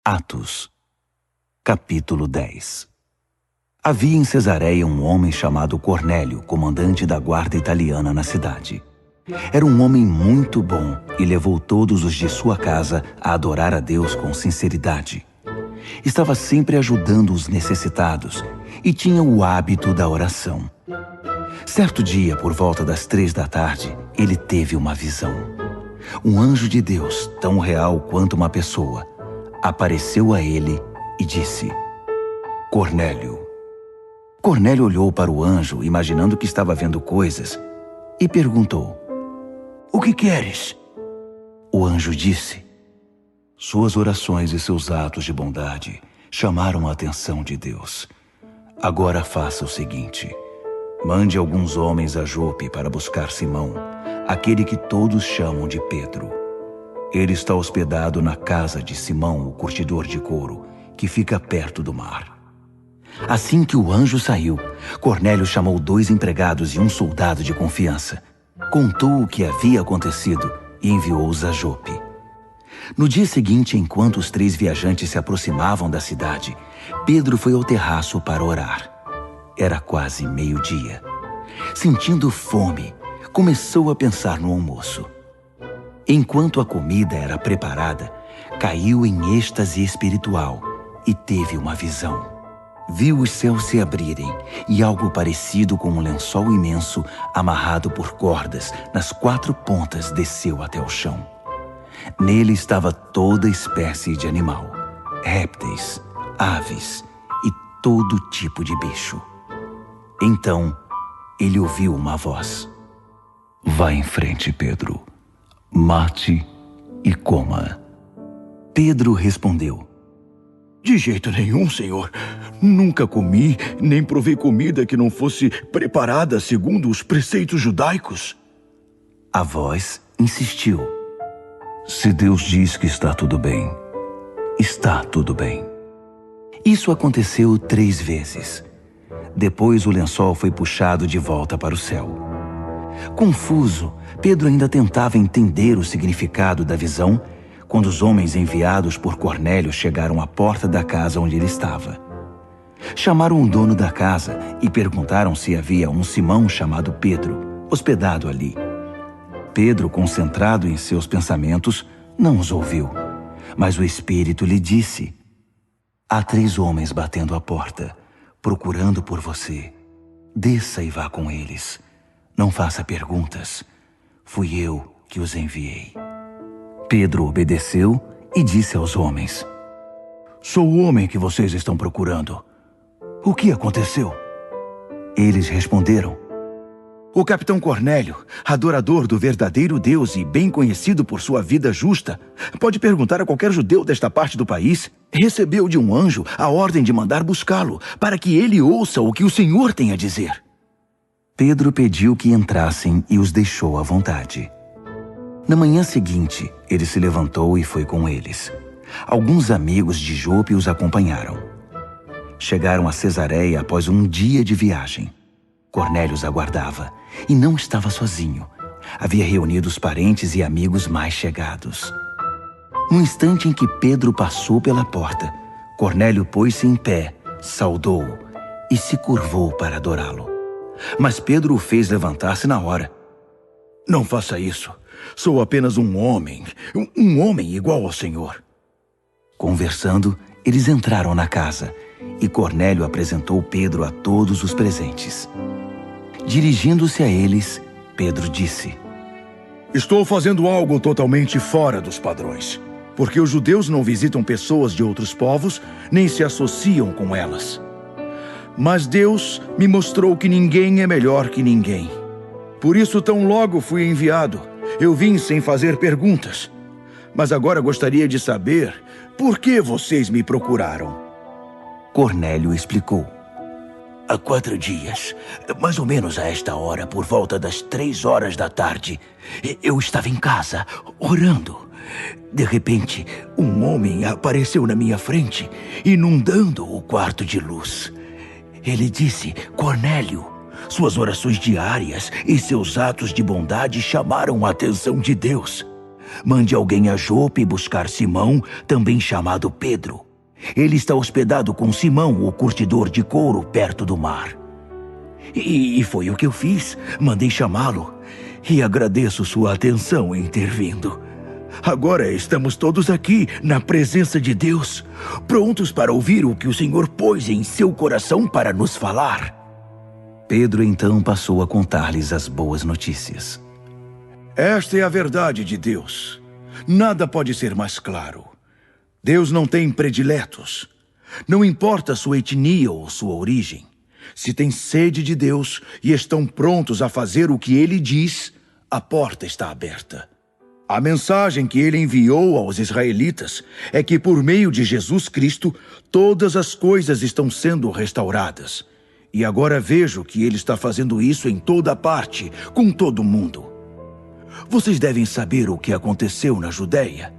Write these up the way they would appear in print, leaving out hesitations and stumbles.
Atos, capítulo 10. Havia em Cesareia um homem chamado Cornélio, comandante da guarda italiana na cidade. Era um homem muito bom e levou todos os de sua casa a adorar a Deus com sinceridade. Estava sempre ajudando os necessitados e tinha o hábito da oração. Certo dia, por volta das 3 da tarde, ele teve uma visão. Um anjo de Deus, tão real quanto uma pessoa, apareceu a ele e disse: Cornélio. Cornélio olhou para o anjo, imaginando que estava vendo coisas, e perguntou: O que queres? O anjo disse: Suas orações e seus atos de bondade chamaram a atenção de Deus. Agora faça o seguinte: mande alguns homens a Jope para buscar Simão, aquele que todos chamam de Pedro. Ele está hospedado na casa de Simão, o curtidor de couro, que fica perto do mar. Assim que o anjo saiu, Cornélio chamou 2 empregados e um soldado de confiança. Contou o que havia acontecido e enviou-os a Jope. No dia seguinte, enquanto os 3 viajantes se aproximavam da cidade, Pedro foi ao terraço para orar. Era quase meio-dia. Sentindo fome, começou a pensar no almoço. Enquanto a comida era preparada, caiu em êxtase espiritual e teve uma visão. Viu os céus se abrirem e algo parecido com um lençol imenso amarrado por cordas nas 4 pontas desceu até o chão. Nele estava toda espécie de animal, répteis, aves e todo tipo de bicho. Então, ele ouviu uma voz: Vá em frente, Pedro. Mate e coma. Pedro respondeu: De jeito nenhum, Senhor. Nunca comi, nem provei comida que não fosse preparada segundo os preceitos judaicos. A voz insistiu: Se Deus diz que está tudo bem, está tudo bem. Isso aconteceu 3 vezes. Depois o lençol foi puxado de volta para o céu. Confuso, Pedro ainda tentava entender o significado da visão quando os homens enviados por Cornélio chegaram à porta da casa onde ele estava. Chamaram o dono da casa e perguntaram se havia um Simão chamado Pedro, hospedado ali. Pedro, concentrado em seus pensamentos, não os ouviu, mas o Espírito lhe disse: Há 3 homens batendo à porta, procurando por você. Desça e vá com eles. Não faça perguntas. Fui eu que os enviei. Pedro obedeceu e disse aos homens: Sou o homem que vocês estão procurando. O que aconteceu? Eles responderam: O capitão Cornélio, adorador do verdadeiro Deus e bem conhecido por sua vida justa, pode perguntar a qualquer judeu desta parte do país, recebeu de um anjo a ordem de mandar buscá-lo, para que ele ouça o que o Senhor tem a dizer. Pedro pediu que entrassem e os deixou à vontade. Na manhã seguinte, ele se levantou e foi com eles. Alguns amigos de Jope os acompanharam. Chegaram a Cesareia após um dia de viagem. Cornélio os aguardava e não estava sozinho. Havia reunido os parentes e amigos mais chegados. No instante em que Pedro passou pela porta, Cornélio pôs-se em pé, saudou-o e se curvou para adorá-lo. Mas Pedro o fez levantar-se na hora. Não faça isso. Sou apenas um homem igual ao Senhor. Conversando, eles entraram na casa e Cornélio apresentou Pedro a todos os presentes. Dirigindo-se a eles, Pedro disse: Estou fazendo algo totalmente fora dos padrões, porque os judeus não visitam pessoas de outros povos, nem se associam com elas. Mas Deus me mostrou que ninguém é melhor que ninguém. Por isso, tão logo fui enviado, eu vim sem fazer perguntas. Mas agora gostaria de saber por que vocês me procuraram. Cornélio explicou: Há 4 dias, mais ou menos a esta hora, por volta das 3 horas da tarde, eu estava em casa, orando. De repente, um homem apareceu na minha frente, inundando o quarto de luz. Ele disse: Cornélio, suas orações diárias e seus atos de bondade chamaram a atenção de Deus. Mande alguém a Jope buscar Simão, também chamado Pedro. Ele está hospedado com Simão, o curtidor de couro, perto do mar. E foi o que eu fiz. Mandei chamá-lo. E agradeço sua atenção em ter vindo. Agora estamos todos aqui, na presença de Deus, prontos para ouvir o que o Senhor pôs em seu coração para nos falar. Pedro então passou a contar-lhes as boas notícias. Esta é a verdade de Deus. Nada pode ser mais claro. Deus não tem prediletos. Não importa sua etnia ou sua origem. Se têm sede de Deus e estão prontos a fazer o que Ele diz, a porta está aberta. A mensagem que Ele enviou aos israelitas é que por meio de Jesus Cristo, todas as coisas estão sendo restauradas. E agora vejo que Ele está fazendo isso em toda parte, com todo mundo. Vocês devem saber o que aconteceu na Judéia.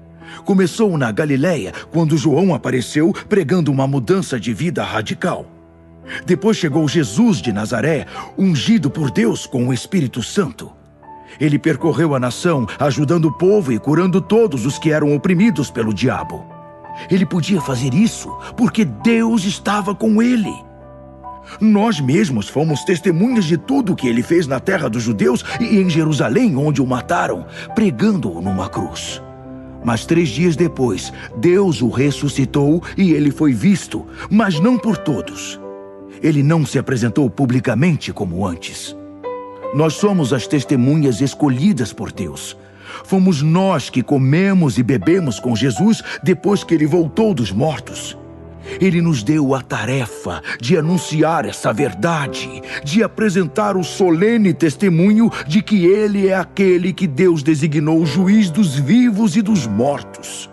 Começou na Galileia, quando João apareceu pregando uma mudança de vida radical. Depois chegou Jesus de Nazaré, ungido por Deus com o Espírito Santo. Ele percorreu a nação, ajudando o povo e curando todos os que eram oprimidos pelo diabo. Ele podia fazer isso porque Deus estava com ele. Nós mesmos fomos testemunhas de tudo o que ele fez na terra dos judeus e em Jerusalém, onde o mataram, pregando-o numa cruz. Mas 3 dias depois, Deus o ressuscitou e ele foi visto, mas não por todos. Ele não se apresentou publicamente como antes. Nós somos as testemunhas escolhidas por Deus. Fomos nós que comemos e bebemos com Jesus depois que ele voltou dos mortos. Ele nos deu a tarefa de anunciar essa verdade, de apresentar o solene testemunho de que ele é aquele que Deus designou juiz dos vivos e dos mortos.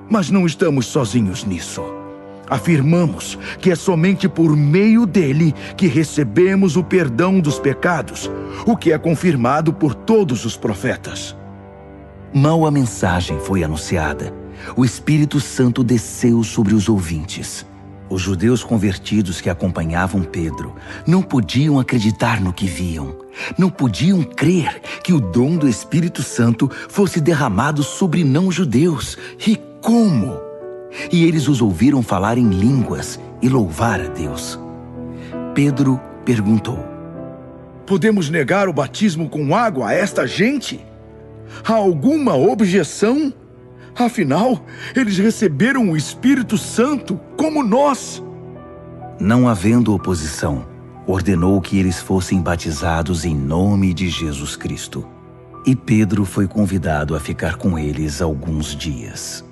Mas não estamos sozinhos nisso. Afirmamos que é somente por meio dele que recebemos o perdão dos pecados, o que é confirmado por todos os profetas. Mal a mensagem foi anunciada, o Espírito Santo desceu sobre os ouvintes. Os judeus convertidos que acompanhavam Pedro não podiam acreditar no que viam. Não podiam crer que o dom do Espírito Santo fosse derramado sobre não-judeus. E como? E eles os ouviram falar em línguas e louvar a Deus. Pedro perguntou: Podemos negar o batismo com água a esta gente? Há alguma objeção? Afinal, eles receberam o Espírito Santo como nós. Não havendo oposição, ordenou que eles fossem batizados em nome de Jesus Cristo. E Pedro foi convidado a ficar com eles alguns dias.